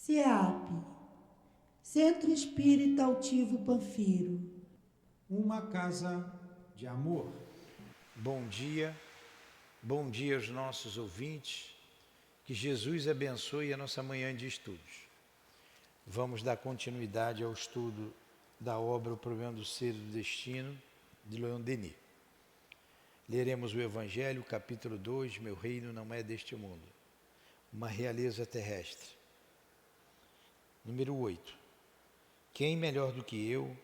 CEAP, Centro Espírita Altivo Panfiro. Uma casa de amor. Bom dia aos nossos ouvintes, que Jesus abençoe a nossa manhã de estudos. Vamos dar continuidade ao estudo da obra O Problema do Ser e do Destino, de Leon Denis. Leremos o Evangelho, capítulo 2, Meu reino não é deste mundo, uma realeza terrestre. Número 8. Quem melhor do que eu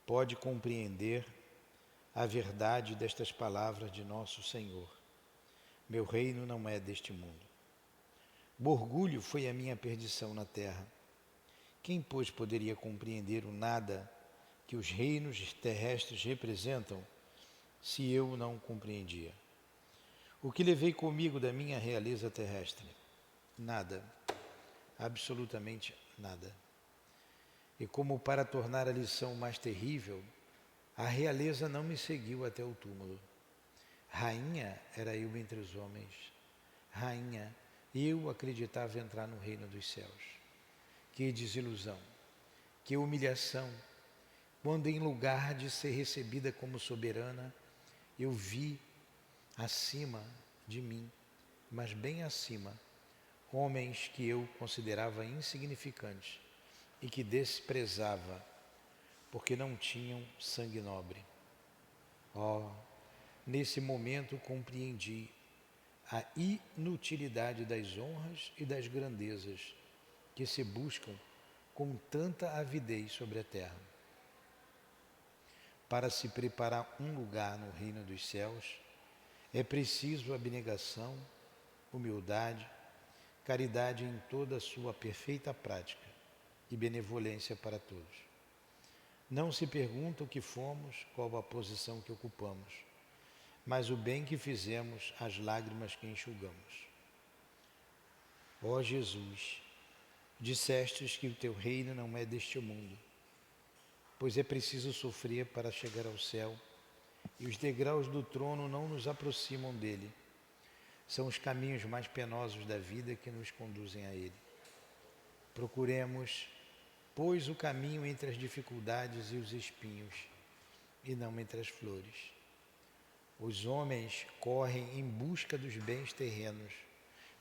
pode compreender a verdade destas palavras de nosso Senhor? Meu reino não é deste mundo. O orgulho foi a minha perdição na terra. Quem, pois, poderia compreender o nada que os reinos terrestres representam, se eu não compreendia? O que levei comigo da minha realeza terrestre? Nada, absolutamente nada. E como para tornar a lição mais terrível, a realeza não me seguiu até o túmulo. Rainha era eu entre os homens. Rainha, eu acreditava entrar no reino dos céus. Que desilusão, que humilhação, quando em lugar de ser recebida como soberana, eu vi acima de mim, mas bem acima, homens que eu considerava insignificantes e que desprezava, porque não tinham sangue nobre. Nesse momento compreendi a inutilidade das honras e das grandezas que se buscam com tanta avidez sobre a terra. Para se preparar um lugar no reino dos céus, é preciso abnegação, humildade, caridade em toda a sua perfeita prática e benevolência para todos. Não se pergunta o que fomos, qual a posição que ocupamos, mas o bem que fizemos, as lágrimas que enxugamos. Ó Jesus, dissestes que o teu reino não é deste mundo, pois é preciso sofrer para chegar ao céu, e os degraus do trono não nos aproximam dele. São os caminhos mais penosos da vida que nos conduzem a ele. Procuremos, pois, o caminho entre as dificuldades e os espinhos, e não entre as flores. Os homens correm em busca dos bens terrenos,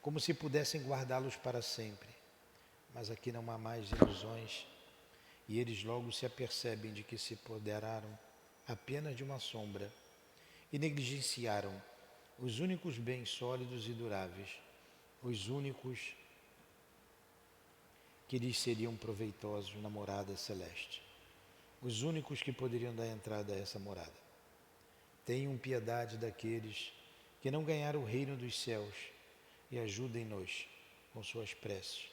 como se pudessem guardá-los para sempre. Mas aqui não há mais ilusões, e eles logo se apercebem de que se apoderaram apenas de uma sombra e negligenciaram os únicos bens sólidos e duráveis, os únicos que lhes seriam proveitosos na morada celeste, os únicos que poderiam dar entrada a essa morada. Tenham piedade daqueles que não ganharam o reino dos céus e ajudem-nos com suas preces,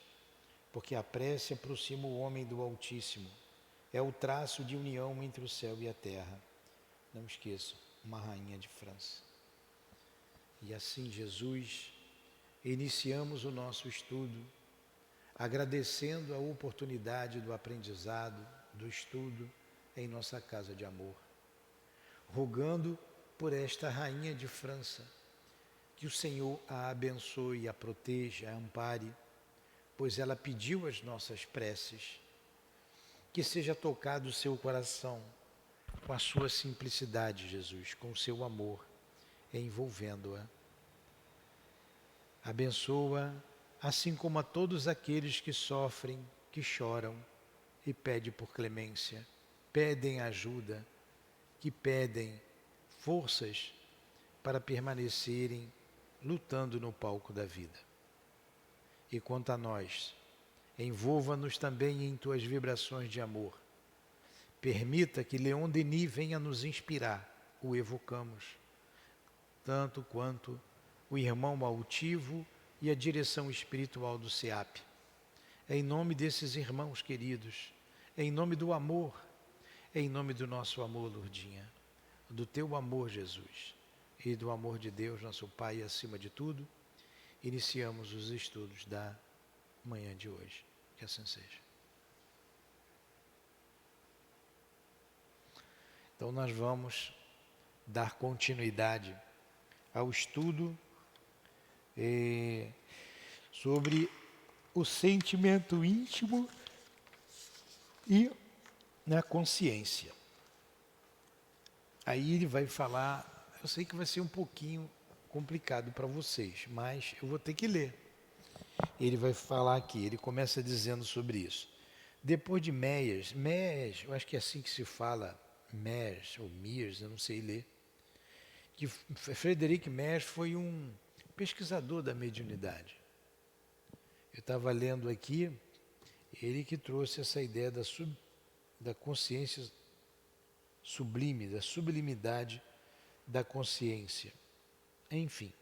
porque a prece aproxima o homem do Altíssimo, é o traço de união entre o céu e a terra. Não esqueçam, uma rainha de França. E assim, Jesus, iniciamos o nosso estudo, agradecendo a oportunidade do aprendizado, do estudo em nossa casa de amor, rogando por esta rainha de França, que o Senhor a abençoe, a proteja, a ampare, pois ela pediu as nossas preces, que seja tocado o seu coração com a sua simplicidade, Jesus, com o seu amor, envolvendo-a. Abençoa, assim como a todos aqueles que sofrem, que choram e pedem por clemência, pedem ajuda, que pedem forças para permanecerem lutando no palco da vida. E quanto a nós, envolva-nos também em tuas vibrações de amor. Permita que Leon Denis venha nos inspirar, o evocamos, tanto quanto o irmão altivo e a direção espiritual do CEAP. Em nome desses irmãos queridos, em nome do amor, em nome do nosso amor, Lourdinha, do teu amor, Jesus, e do amor de Deus, nosso Pai, acima de tudo, iniciamos os estudos da manhã de hoje. Que assim seja. Então nós vamos dar continuidade ao estudo sobre o sentimento íntimo e na consciência. Aí ele vai falar, eu sei que vai ser um pouquinho complicado para vocês, mas eu vou ter que ler. Ele vai falar aqui, ele começa dizendo sobre isso. Depois de Meyers, eu acho que é assim que se fala, Meyers ou Myers, eu não sei ler, que Frederic Meyers foi um pesquisador da mediunidade. Eu estava lendo aqui, ele que trouxe essa ideia da consciência sublime, da sublimidade da consciência. Enfim.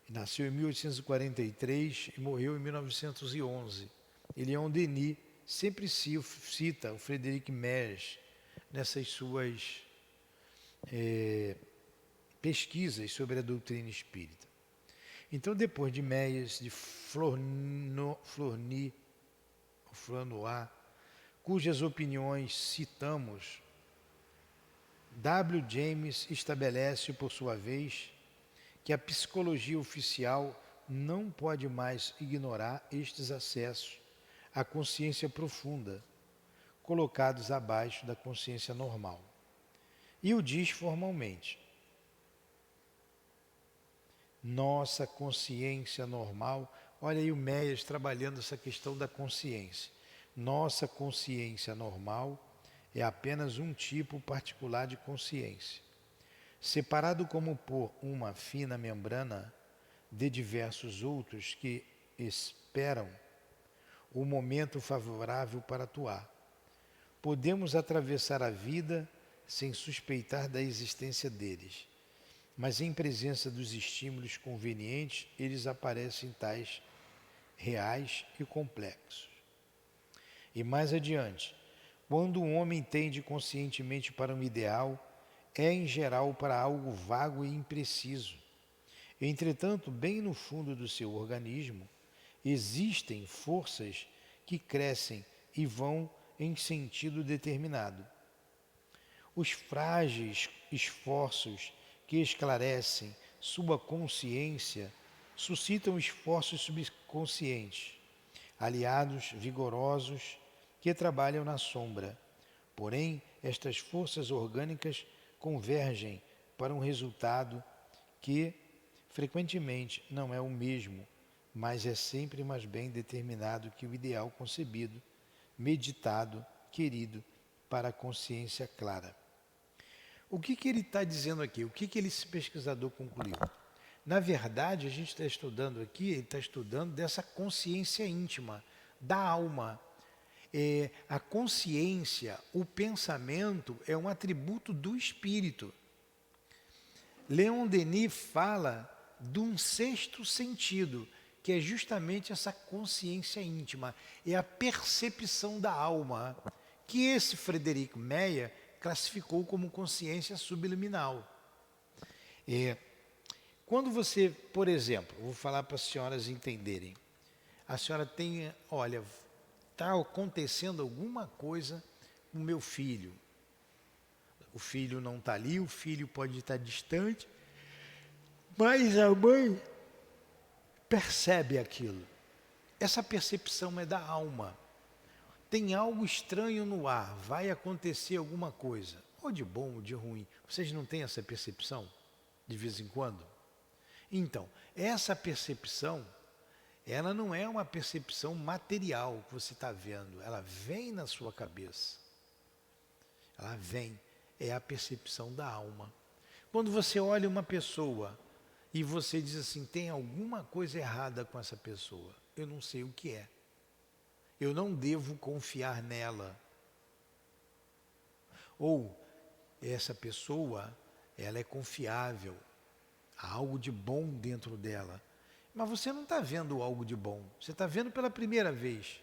Nasceu em 1843 e morreu em 1911. Leon Denis sempre cita o Frederic Meyers nessas suas pesquisas sobre a doutrina espírita. Então, depois de Meyers, de Flournoy, cujas opiniões citamos, W. James estabelece, por sua vez, que a psicologia oficial não pode mais ignorar estes acessos à consciência profunda, colocados abaixo da consciência normal. E o diz formalmente. Nossa consciência normal, olha aí o Meyers trabalhando essa questão da consciência. Nossa consciência normal é apenas um tipo particular de consciência, separado como por uma fina membrana de diversos outros que esperam o momento favorável para atuar. Podemos atravessar a vida sem suspeitar da existência deles, mas em presença dos estímulos convenientes, eles aparecem tais reais e complexos. E mais adiante, quando um homem tende conscientemente para um ideal, é em geral para algo vago e impreciso. Entretanto, bem no fundo do seu organismo, existem forças que crescem e vão em sentido determinado. Os frágeis esforços que esclarecem sua consciência suscitam esforços subconscientes, aliados vigorosos que trabalham na sombra. Porém, estas forças orgânicas convergem para um resultado que, frequentemente, não é o mesmo, mas é sempre mais bem determinado que o ideal concebido, meditado, querido, para a consciência clara. O que ele está dizendo aqui? O que esse pesquisador concluiu? Na verdade, a gente está estudando aqui, ele está estudando dessa consciência íntima, da alma. A consciência, o pensamento é um atributo do espírito. Leon Denis fala de um sexto sentido, que é justamente essa consciência íntima, é a percepção da alma, que esse Frederic Meyers classificou como consciência subliminal. Quando você, por exemplo, vou falar para as senhoras entenderem, a senhora tem, olha, está acontecendo alguma coisa com o meu filho. O filho não está ali, o filho pode estar distante, mas a mãe percebe aquilo. Essa percepção é da alma. Tem algo estranho no ar, vai acontecer alguma coisa, ou de bom ou de ruim. Vocês não têm essa percepção de vez em quando? Então, essa percepção, ela não é uma percepção material que você está vendo, ela vem na sua cabeça. Ela vem, é a percepção da alma. Quando você olha uma pessoa e você diz assim, tem alguma coisa errada com essa pessoa, eu não sei o que é. Eu não devo confiar nela. Ou, essa pessoa, ela é confiável, há algo de bom dentro dela. Mas você não está vendo algo de bom, você está vendo pela primeira vez.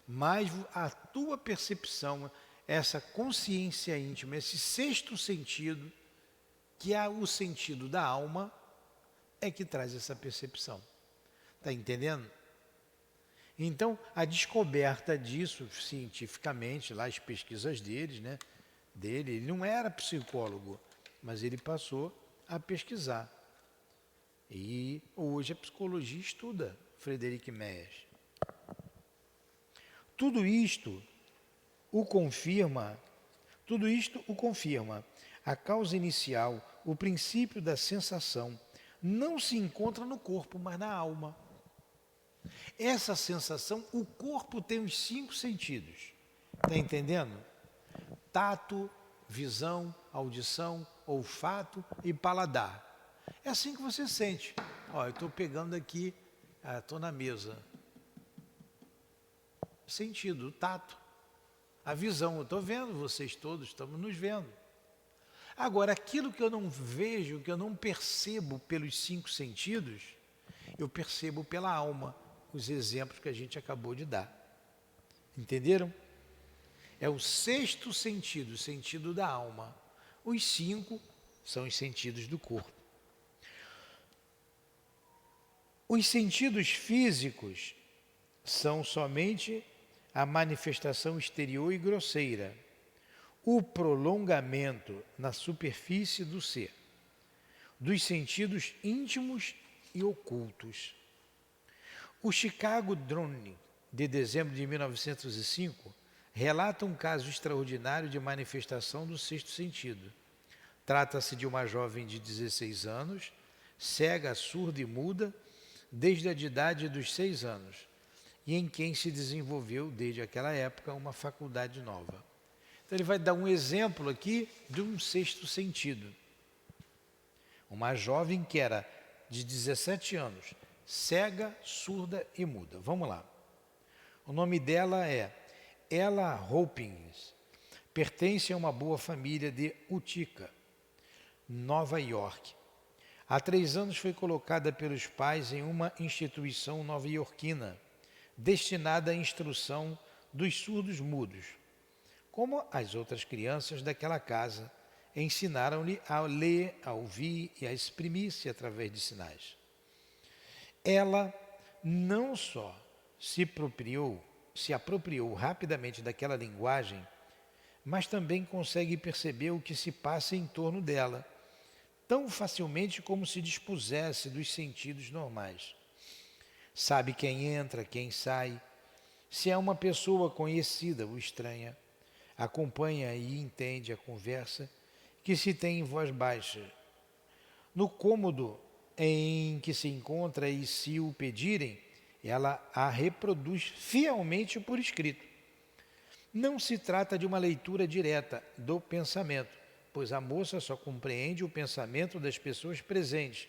Mas a tua percepção, essa consciência íntima, esse sexto sentido, que é o sentido da alma, é que traz essa percepção. Está entendendo? Então, a descoberta disso, cientificamente, lá as pesquisas deles, né, ele não era psicólogo, mas ele passou a pesquisar. E hoje a psicologia estuda Friedrich Merz. Tudo isto o confirma. A causa inicial, o princípio da sensação, não se encontra no corpo, mas na alma. Essa sensação, o corpo tem os 5 sentidos. Está entendendo? Tato, visão, audição, olfato e paladar. É assim que você sente. Ó, eu estou pegando aqui, estou na mesa. Sentido, o tato. A visão, eu estou vendo, vocês todos estamos nos vendo. Agora, aquilo que eu não vejo, que eu não percebo pelos 5 sentidos, eu percebo pela alma, os exemplos que a gente acabou de dar. Entenderam? É o 6º sentido, o sentido da alma. Os 5 são os sentidos do corpo. Os sentidos físicos são somente a manifestação exterior e grosseira, o prolongamento na superfície do ser, dos sentidos íntimos e ocultos. O Chicago Drone, de dezembro de 1905, relata um caso extraordinário de manifestação do 6º sentido. Trata-se de uma jovem de 16 anos, cega, surda e muda, desde a idade dos 6 anos, e em quem se desenvolveu, desde aquela época, uma faculdade nova. Então ele vai dar um exemplo aqui de um 6º sentido. Uma jovem que era de 17 anos, cega, surda e muda. Vamos lá. O nome dela é Ella Hopkins. Pertence a uma boa família de Utica, Nova York. Há 3 anos foi colocada pelos pais em uma instituição nova-iorquina, destinada à instrução dos surdos mudos. Como as outras crianças daquela casa, ensinaram-lhe a ler, a ouvir e a exprimir-se através de sinais. Ela não só se apropriou rapidamente daquela linguagem, mas também consegue perceber o que se passa em torno dela, tão facilmente como se dispusesse dos sentidos normais. Sabe quem entra, quem sai, se é uma pessoa conhecida ou estranha, acompanha e entende a conversa que se tem em voz baixa. No cômodo em que se encontra e se o pedirem, ela a reproduz fielmente por escrito. Não se trata de uma leitura direta do pensamento, pois a moça só compreende o pensamento das pessoas presentes,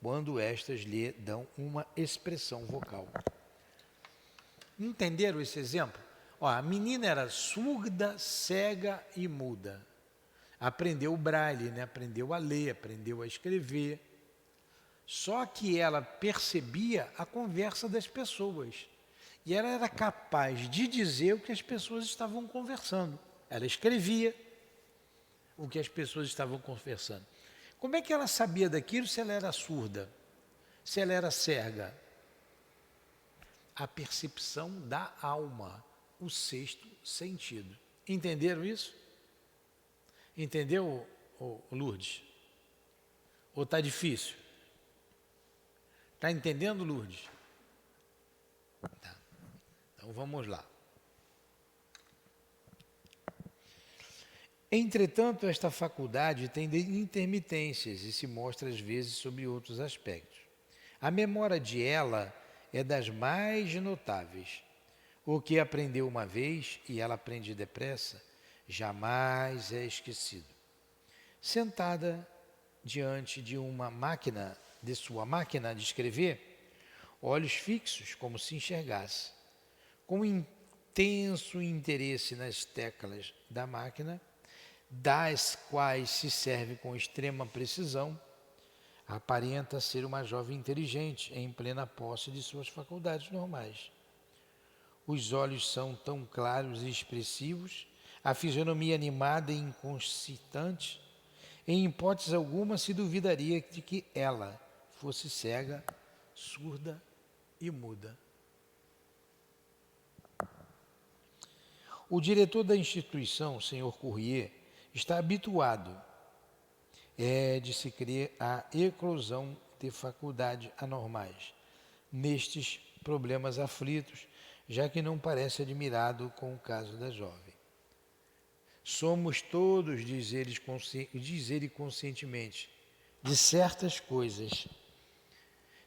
quando estas lhe dão uma expressão vocal. Entenderam esse exemplo? Ó, a menina era surda, cega e muda. Aprendeu o braille, né? Aprendeu a ler, aprendeu a escrever. Só que ela percebia a conversa das pessoas. E ela era capaz de dizer o que as pessoas estavam conversando. Ela escrevia o que as pessoas estavam conversando. Como é que ela sabia daquilo se ela era surda? Se ela era cega? A percepção da alma, o 6º sentido. Entenderam isso? Entendeu, Lourdes? Ou está difícil? Está entendendo, Lourdes? Tá. Então vamos lá. Entretanto, esta faculdade tem intermitências e se mostra às vezes sobre outros aspectos. A memória de ela é das mais notáveis. O que aprendeu uma vez, e ela aprende depressa, jamais é esquecido. Sentada diante de uma máquina, de sua máquina de escrever, olhos fixos como se enxergasse, com intenso interesse nas teclas da máquina, das quais se serve com extrema precisão, aparenta ser uma jovem inteligente, em plena posse de suas faculdades normais. Os olhos são tão claros e expressivos, a fisionomia animada e inconsistente, em hipótese alguma se duvidaria de que ela fosse cega, surda e muda. O diretor da instituição, Sr. Courrier, está habituado, de se crer, à eclosão ter faculdades anormais nestes problemas aflitos, já que não parece admirado com o caso da jovem. Somos todos, diz ele conscientemente, de certas coisas,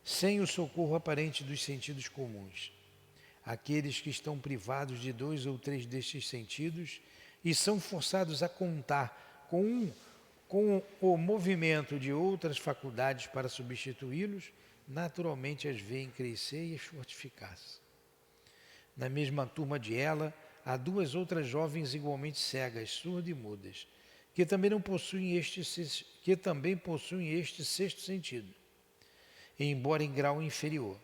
sem o socorro aparente dos sentidos comuns. Aqueles que estão privados de 2 ou 3 destes sentidos e são forçados a contar com o movimento de outras faculdades para substituí-los, naturalmente as veem crescer e fortificar-se. Na mesma turma de ela, há 2 outras jovens igualmente cegas, surdas e mudas, que também possuem este sexto sentido, embora em grau inferior.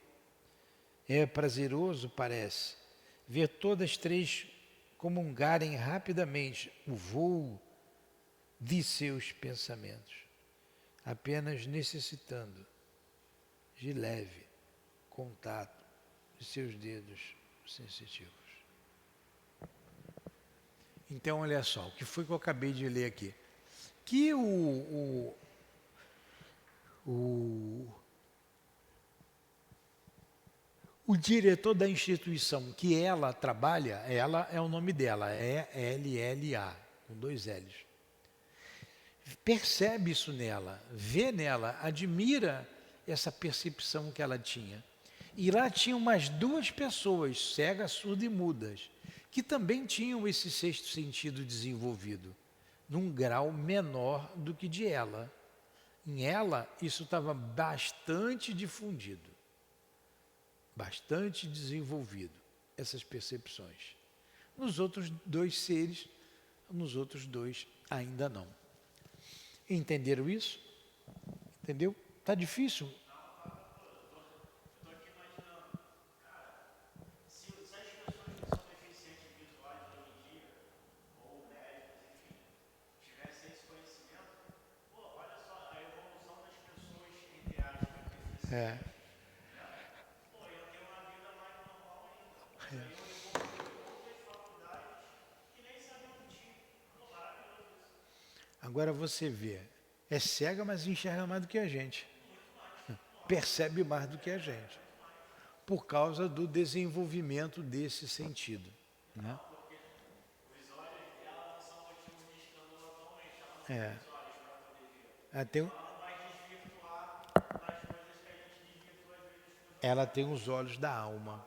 É prazeroso, parece, ver todas 3 comungarem rapidamente o voo de seus pensamentos, apenas necessitando de leve contato de seus dedos sensitivos. Então, olha só, o que foi que eu acabei de ler aqui? Que o diretor da instituição que ela trabalha, ela é o nome dela, é LLA, com 2 L's. Percebe isso nela, vê nela, admira essa percepção que ela tinha. E lá tinha umas 2 pessoas, cegas, surdas e mudas, que também tinham esse sexto sentido desenvolvido, num grau menor do que de ela. Em ela, isso estava bastante difundido, bastante desenvolvido, essas percepções. Nos outros 2 seres, nos outros 2 ainda não. Entenderam isso? Entendeu? Está difícil? É. Agora você vê, é cega, mas enxerga mais do que a gente. Percebe mais do que a gente. Por causa do desenvolvimento desse sentido. Né? É. Ela tem os olhos da alma.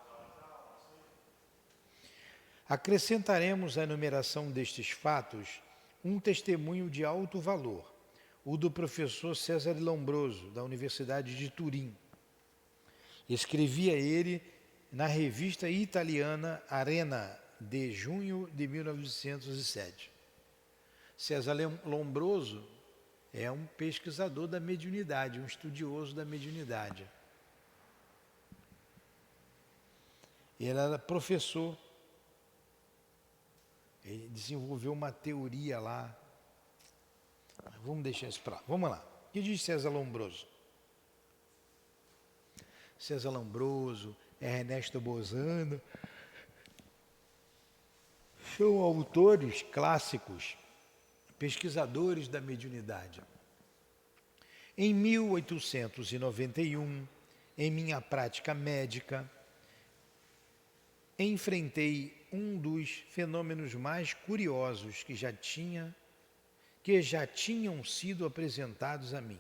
Acrescentaremos à enumeração destes fatos um testemunho de alto valor, o do professor César Lombroso, da Universidade de Turim. Escrevia ele na revista italiana Arena, de junho de 1907. César Lombroso é um pesquisador da mediunidade, um estudioso da mediunidade. Ele era professor. Ele desenvolveu uma teoria lá. Vamos deixar isso para lá. Vamos lá. O que diz César Lombroso? César Lombroso, Ernesto Bozano, são autores clássicos, pesquisadores da mediunidade. Em 1891, em minha prática médica, enfrentei um dos fenômenos mais curiosos que já tinham sido apresentados a mim.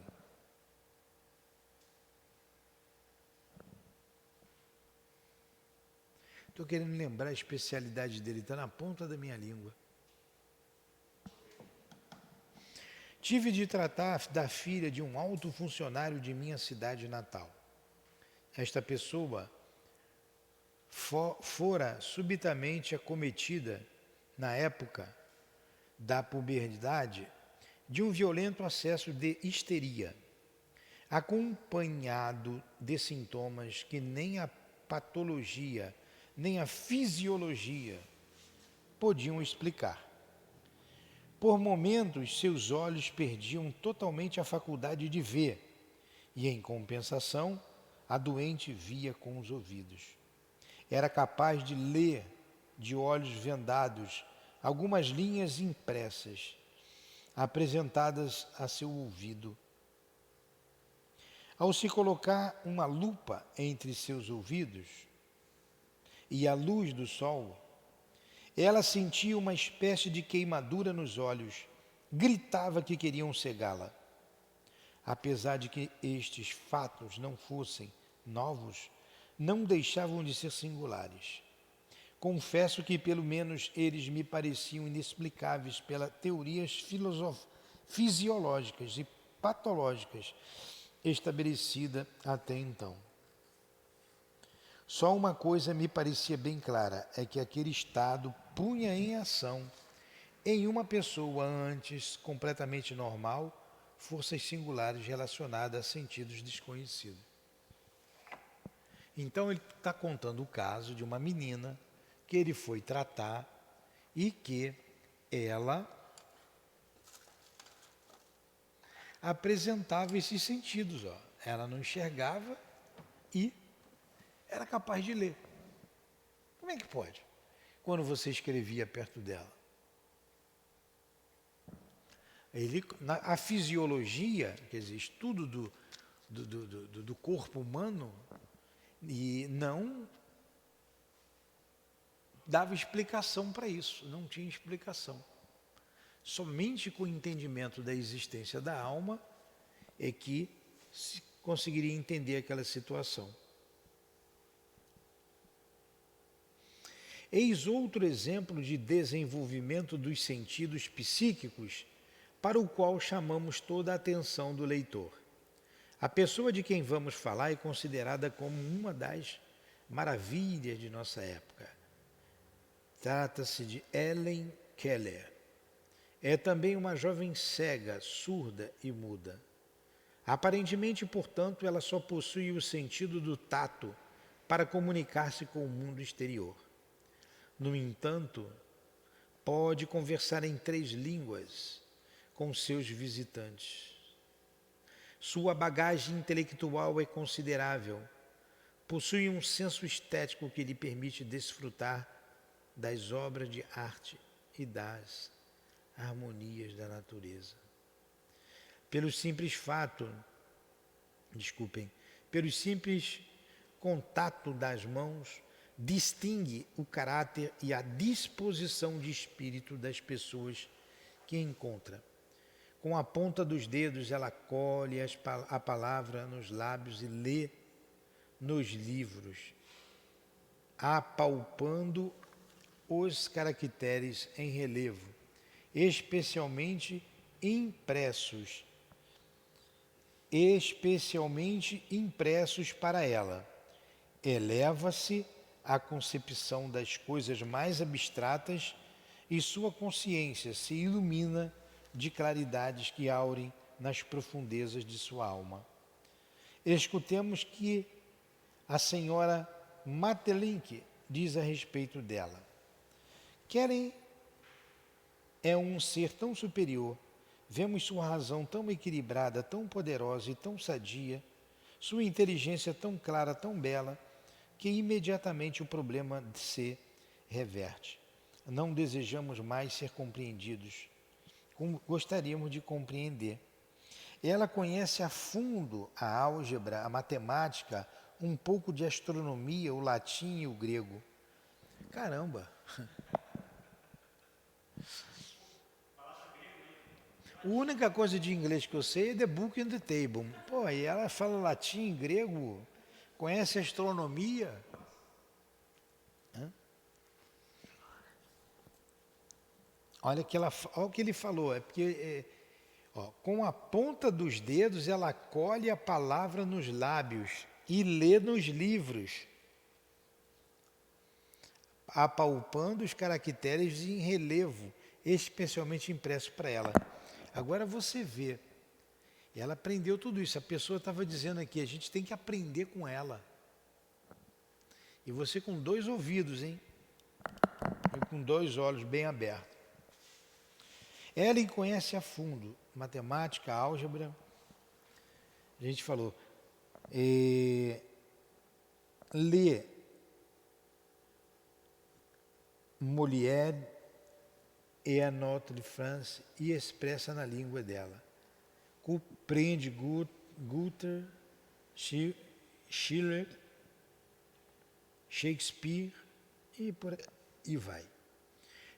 Estou querendo lembrar a especialidade dele, está na ponta da minha língua. Tive de tratar da filha de um alto funcionário de minha cidade natal. Esta pessoa fora subitamente acometida, na época da puberdade, de um violento acesso de histeria, acompanhado de sintomas que nem a patologia, nem a fisiologia podiam explicar. Por momentos, seus olhos perdiam totalmente a faculdade de ver, e, em compensação, a doente via com os ouvidos. Era capaz de ler, de olhos vendados, algumas linhas impressas, apresentadas a seu ouvido. Ao se colocar uma lupa entre seus ouvidos e a luz do sol, ela sentia uma espécie de queimadura nos olhos, gritava que queriam cegá-la. Apesar de que estes fatos não fossem novos, não deixavam de ser singulares. Confesso que pelo menos eles me pareciam inexplicáveis pelas teorias fisiológicas e patológicas estabelecida até então. Só uma coisa me parecia bem clara, é que aquele estado punha em ação, em uma pessoa antes completamente normal, forças singulares relacionadas a sentidos desconhecidos. Então ele está contando o caso de uma menina que ele foi tratar e que ela apresentava esses sentidos. Ela não enxergava e era capaz de ler. Como é que pode? Quando você escrevia perto dela. A fisiologia, quer dizer, estudo do corpo humano, e não dava explicação para isso, não tinha explicação. Somente com o entendimento da existência da alma é que se conseguiria entender aquela situação. Eis outro exemplo de desenvolvimento dos sentidos psíquicos para o qual chamamos toda a atenção do leitor. A pessoa de quem vamos falar é considerada como uma das maravilhas de nossa época. Trata-se de Helen Keller. É também uma jovem cega, surda e muda. Aparentemente, portanto, ela só possui o sentido do tato para comunicar-se com o mundo exterior. No entanto, pode conversar em 3 línguas com seus visitantes. Sua bagagem intelectual é considerável. Possui um senso estético que lhe permite desfrutar das obras de arte e das harmonias da natureza. Pelo simples contato das mãos, distingue o caráter e a disposição de espírito das pessoas que encontra. Com a ponta dos dedos, ela colhe a palavra nos lábios e lê nos livros, apalpando os caracteres em relevo, especialmente impressos para ela. Eleva-se à concepção das coisas mais abstratas e sua consciência se ilumina de claridades que aurem nas profundezas de sua alma. Escutemos que a senhora Maeterlinck diz a respeito dela. Keren é um ser tão superior, vemos sua razão tão equilibrada, tão poderosa e tão sadia, sua inteligência tão clara, tão bela, que imediatamente o problema se reverte. Não desejamos mais ser compreendidos, como gostaríamos de compreender. Ela conhece a fundo a álgebra, a matemática, um pouco de astronomia, o latim e o grego. Caramba! A única coisa de inglês que eu sei é The Book and the Table. Pô, e ela fala latim, grego, conhece astronomia. Olha o que ele falou, é porque com a ponta dos dedos ela colhe a palavra nos lábios e lê nos livros, apalpando os caracteres em relevo, especialmente impresso para ela. Agora você vê, ela aprendeu tudo isso, a pessoa estava dizendo aqui, a gente tem que aprender com ela. E você com 2 ouvidos, hein? E com 2 olhos bem abertos. Ellen conhece a fundo matemática, álgebra, a gente falou, lê Molière e a Notre de France e expressa na língua dela. Compreende Goethe, Schiller, Shakespeare e por aí vai.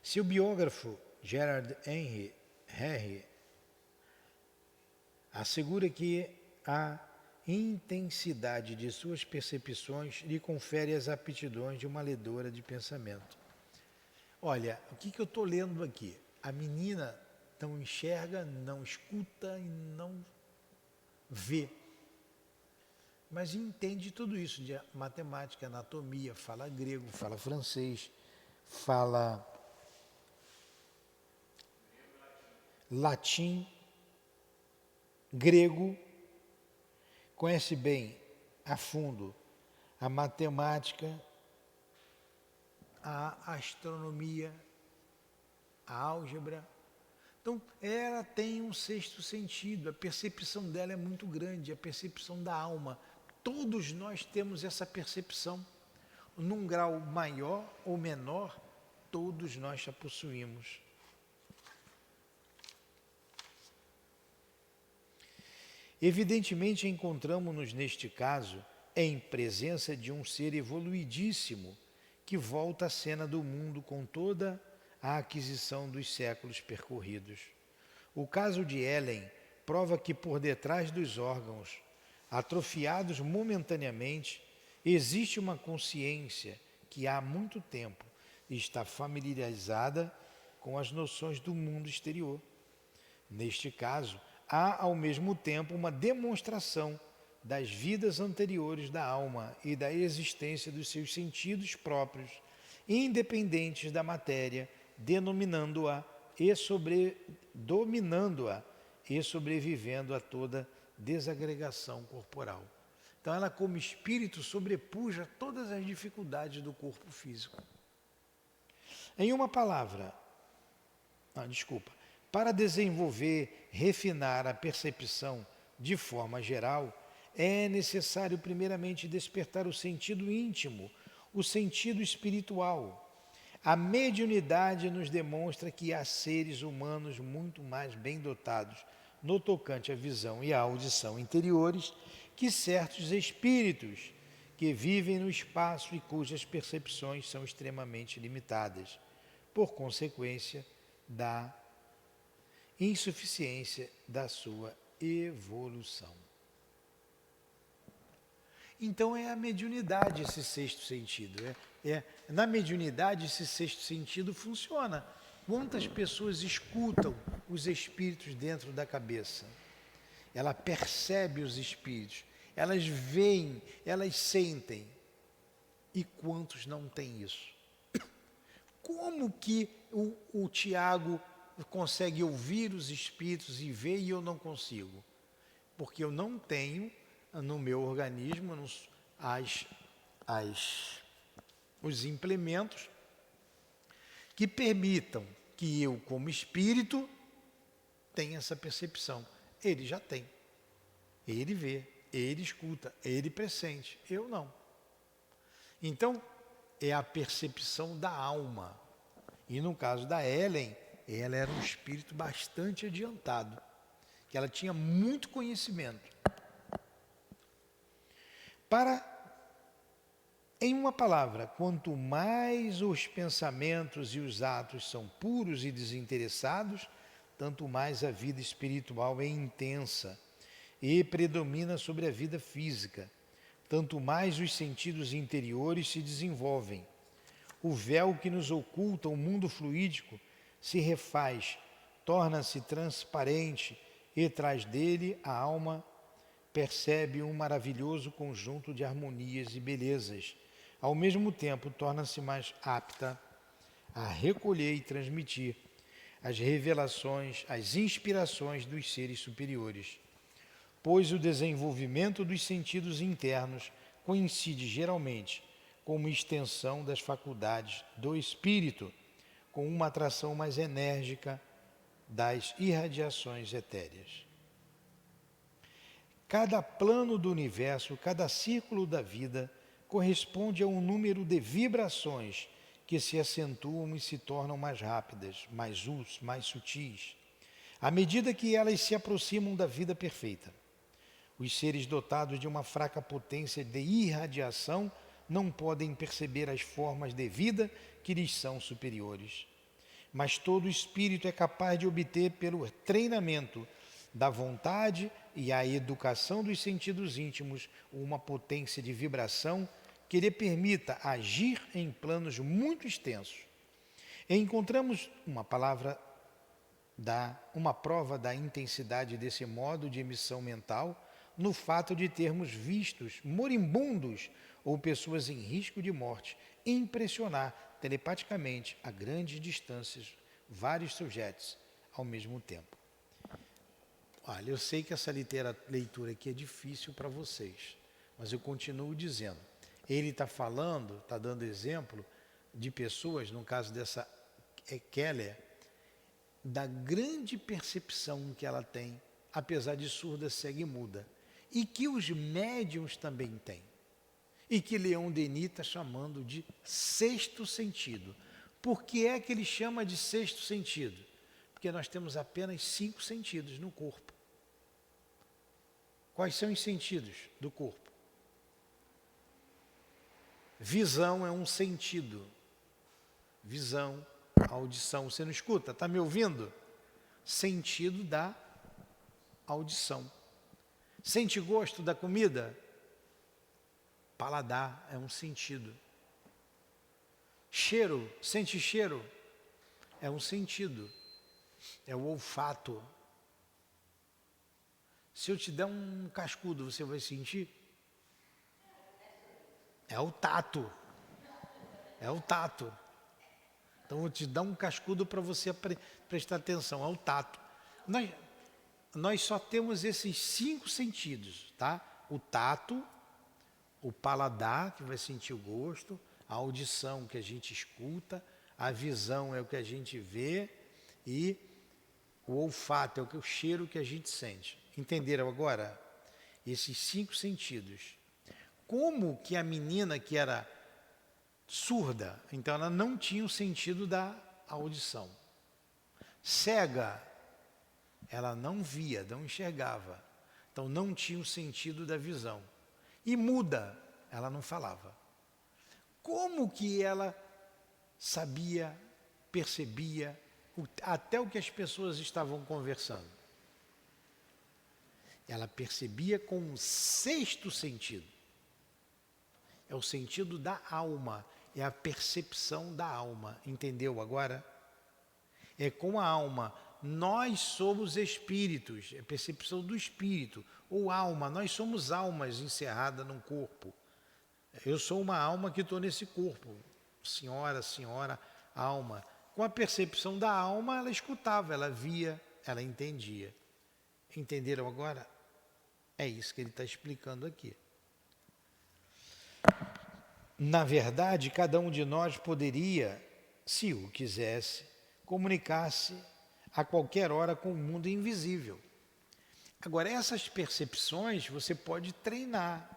Seu biógrafo Gerard Henry assegura que a intensidade de suas percepções lhe confere as aptidões de uma ledora de pensamento. Olha, o que eu estou lendo aqui? A menina não enxerga, não escuta e não vê, mas entende tudo isso de matemática, anatomia, fala grego, fala francês, fala latim, grego, conhece bem a fundo a matemática, a astronomia, a álgebra. Então, ela tem um sexto sentido, a percepção dela é muito grande, a percepção da alma. Todos nós temos essa percepção. Num grau maior ou menor, todos nós já possuímos. Evidentemente, encontramos-nos neste caso em presença de um ser evoluidíssimo que volta à cena do mundo com toda a aquisição dos séculos percorridos. O caso de Ellen prova que por detrás dos órgãos, atrofiados momentaneamente, existe uma consciência que há muito tempo está familiarizada com as noções do mundo exterior. Neste caso, há ao mesmo tempo uma demonstração das vidas anteriores da alma e da existência dos seus sentidos próprios, independentes da matéria, dominando-a e sobrevivendo a toda desagregação corporal. Então ela, como espírito, sobrepuja todas as dificuldades do corpo físico. Em uma palavra, para desenvolver, refinar a percepção de forma geral, é necessário primeiramente despertar o sentido íntimo, o sentido espiritual. A mediunidade nos demonstra que há seres humanos muito mais bem dotados no tocante à visão e à audição interiores que certos espíritos que vivem no espaço e cujas percepções são extremamente limitadas, por consequência da insuficiência da sua evolução. Então é a mediunidade esse sexto sentido. Na mediunidade esse sexto sentido funciona. Quantas pessoas escutam os espíritos dentro da cabeça? Ela percebe os espíritos, elas veem, elas sentem. E quantos não têm isso? Como que o Tiago consegue ouvir os espíritos e ver e eu não consigo? Porque eu não tenho no meu organismo os implementos que permitam que eu, como espírito, tenha essa percepção. Ele já tem. Ele vê, ele escuta, ele pressente. Eu não. Então, é a percepção da alma. E no caso da Ellen, ela era um espírito bastante adiantado, que ela tinha muito conhecimento. Em uma palavra, quanto mais os pensamentos e os atos são puros e desinteressados, tanto mais a vida espiritual é intensa e predomina sobre a vida física, tanto mais os sentidos interiores se desenvolvem. O véu que nos oculta o mundo fluídico se refaz, torna-se transparente e traz dele a alma percebe um maravilhoso conjunto de harmonias e belezas. Ao mesmo tempo, torna-se mais apta a recolher e transmitir as revelações, as inspirações dos seres superiores, pois o desenvolvimento dos sentidos internos coincide geralmente com uma extensão das faculdades do espírito, com uma atração mais enérgica das irradiações etéreas. Cada plano do universo, cada círculo da vida, corresponde a um número de vibrações que se acentuam e se tornam mais rápidas, mais sutis, à medida que elas se aproximam da vida perfeita. Os seres dotados de uma fraca potência de irradiação não podem perceber as formas de vida que lhes são superiores. Mas todo espírito é capaz de obter, pelo treinamento da vontade e a educação dos sentidos íntimos, uma potência de vibração que lhe permita agir em planos muito extensos. E encontramos uma prova da intensidade desse modo de emissão mental no fato de termos vistos moribundos ou pessoas em risco de morte impressionar telepaticamente a grandes distâncias vários sujeitos ao mesmo tempo. Olha, eu sei que essa leitura aqui é difícil para vocês, mas eu continuo dizendo. Ele está falando, está dando exemplo de pessoas, no caso dessa Keller, da grande percepção que ela tem, apesar de surda, cega e muda, e que os médiuns também têm, e que Leon Denis está chamando de sexto sentido. Por que é que ele chama de sexto sentido? Porque nós temos apenas 5 sentidos no corpo. Quais são os sentidos do corpo? Visão é um sentido. Visão, audição. Você não escuta? Está me ouvindo? Sentido da audição. Sente gosto da comida? Paladar é um sentido. Cheiro, sente cheiro? É um sentido. É o olfato. Se eu te der um cascudo, você vai sentir? É o tato. É o tato. Então, eu vou te dar um cascudo para você prestar atenção. É o tato. Nós só temos esses 5 sentidos, tá? O tato, o paladar, que vai sentir o gosto, a audição, que a gente escuta, a visão é o que a gente vê e o olfato é o cheiro que a gente sente. Entenderam agora? Esses 5 sentidos. Como que a menina que era surda, então ela não tinha o sentido da audição. Cega, ela não via, não enxergava. Então não tinha o sentido da visão. E muda, ela não falava. Como que ela sabia, percebia até o que as pessoas estavam conversando? Ela percebia com um 6º sentido. É o sentido da alma, é a percepção da alma. Entendeu agora? É com a alma. Nós somos espíritos, é percepção do espírito, ou alma. Nós somos almas encerradas num corpo. Eu sou uma alma que estou nesse corpo. Senhora, alma. Com a percepção da alma, ela escutava, ela via, ela entendia. Entenderam agora? É isso que ele está explicando aqui. Na verdade, cada um de nós poderia, se o quisesse, comunicar-se a qualquer hora com o mundo invisível. Agora, essas percepções você pode treinar.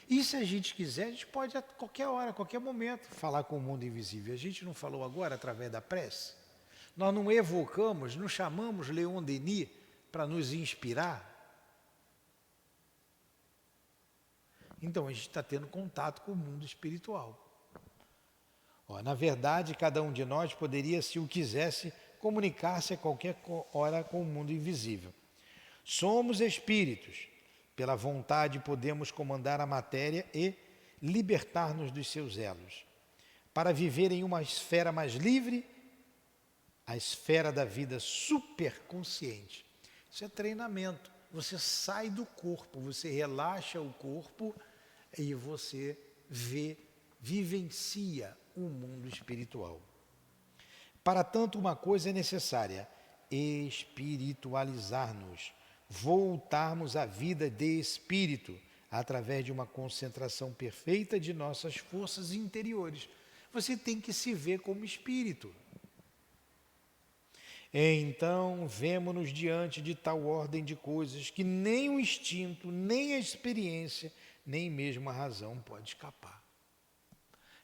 E se a gente quiser, a gente pode a qualquer hora, a qualquer momento, falar com o mundo invisível. A gente não falou agora através da prece? Nós não evocamos, não chamamos Leon Denis para nos inspirar? Então, a gente está tendo contato com o mundo espiritual. Na verdade, cada um de nós poderia, se o quisesse, comunicar-se a qualquer hora com o mundo invisível. Somos espíritos. Pela vontade podemos comandar a matéria e libertar-nos dos seus elos, para viver em uma esfera mais livre, a esfera da vida superconsciente. Isso é treinamento. Você sai do corpo, você relaxa o corpo e você vivencia o mundo espiritual. Para tanto, uma coisa é necessária: espiritualizar-nos, voltarmos à vida de espírito, através de uma concentração perfeita de nossas forças interiores. Você tem que se ver como espírito. Então, vemo-nos diante de tal ordem de coisas que nem o instinto, nem a experiência, nem mesmo a razão pode escapar.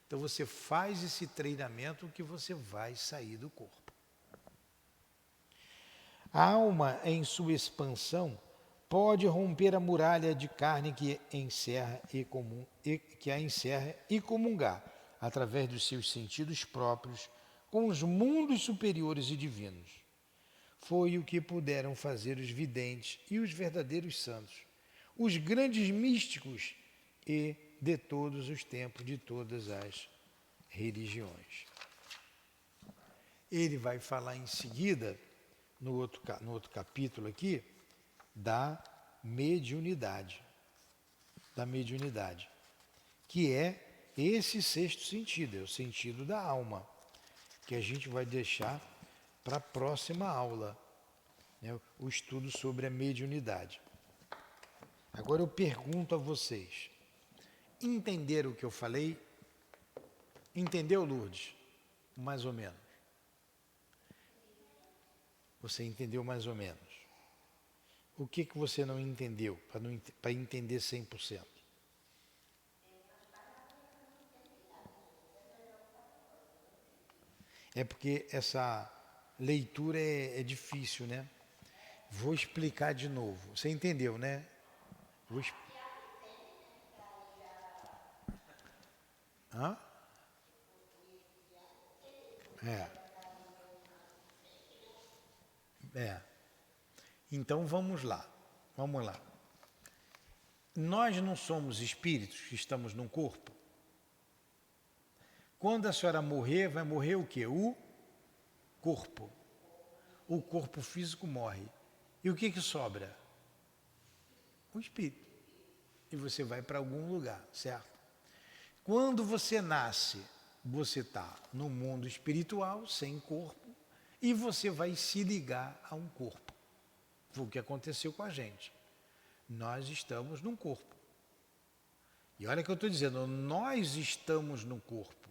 Então, você faz esse treinamento que você vai sair do corpo. A alma, em sua expansão, pode romper a muralha de carne que a encerra e comungar, através dos seus sentidos próprios, com os mundos superiores e divinos. Foi o que puderam fazer os videntes e os verdadeiros santos, os grandes místicos e de todos os tempos, de todas as religiões. Ele vai falar em seguida, no outro capítulo aqui, da mediunidade, que é esse sexto sentido, é o sentido da alma, que a gente vai deixar para a próxima aula, né, o estudo sobre a mediunidade. Agora eu pergunto a vocês, entenderam o que eu falei? Entendeu, Lourdes? Mais ou menos. Você entendeu mais ou menos. O que você não entendeu, para entender 100%? É porque essa leitura é difícil, né? Vou explicar de novo. Você entendeu, né? Hã? Então vamos lá. Nós não somos espíritos que estamos num corpo? Quando a senhora morrer, vai morrer o quê? O corpo. O corpo físico morre. E o que sobra? O espírito. E você vai para algum lugar, certo? Quando você nasce, você está no mundo espiritual, sem corpo, e você vai se ligar a um corpo. Foi o que aconteceu com a gente. Nós estamos num corpo. E olha que eu estou dizendo, nós estamos no corpo.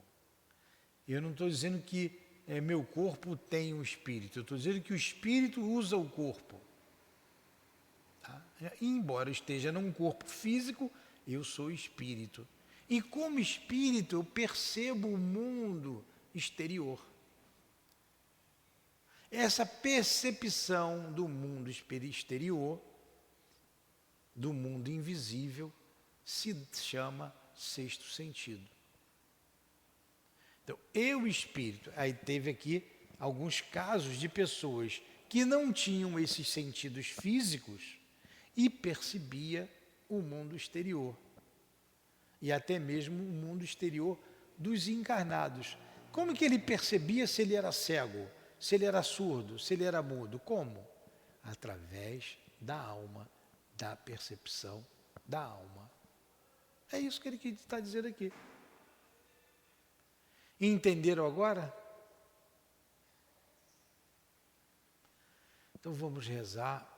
Eu não estou dizendo que meu corpo tem um espírito, eu estou dizendo que o espírito usa o corpo. Tá? E embora eu esteja num corpo físico, eu sou espírito. E como espírito eu percebo o mundo exterior. Essa percepção do mundo exterior, do mundo invisível, se chama sexto sentido. Então, eu espírito, aí teve aqui alguns casos de pessoas que não tinham esses sentidos físicos e percebia o mundo exterior. E até mesmo o mundo exterior dos encarnados. Como que ele percebia se ele era cego, se ele era surdo, se ele era mudo? Como? Através da alma, da percepção da alma. É isso que ele está dizendo aqui. Entenderam agora? Então vamos rezar,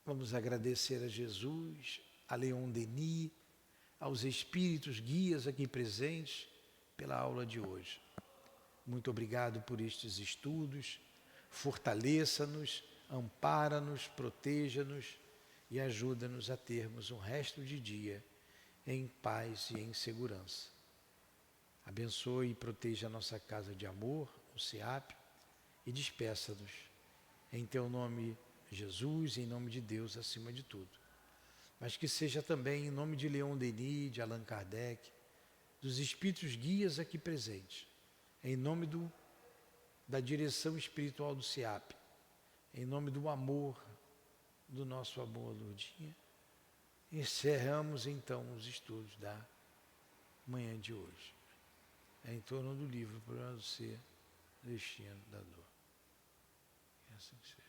vamos agradecer a Jesus, a Leon Denis, aos espíritos guias aqui presentes pela aula de hoje. Muito obrigado por estes estudos, fortaleça-nos, ampara-nos, proteja-nos e ajuda-nos a termos um resto de dia em paz e em segurança. Abençoe e proteja a nossa casa de amor, o SEAP, e despeça-nos. Em teu nome, Jesus, em nome de Deus acima de tudo. Mas que seja também em nome de Leon Denis, de Allan Kardec, dos espíritos guias aqui presentes, em nome da direção espiritual do SEAP, em nome do amor, do nosso amor, Lourdinha, encerramos então os estudos da manhã de hoje. É em torno do livro Problema do Ser, Destino da Dor. É assim que seja.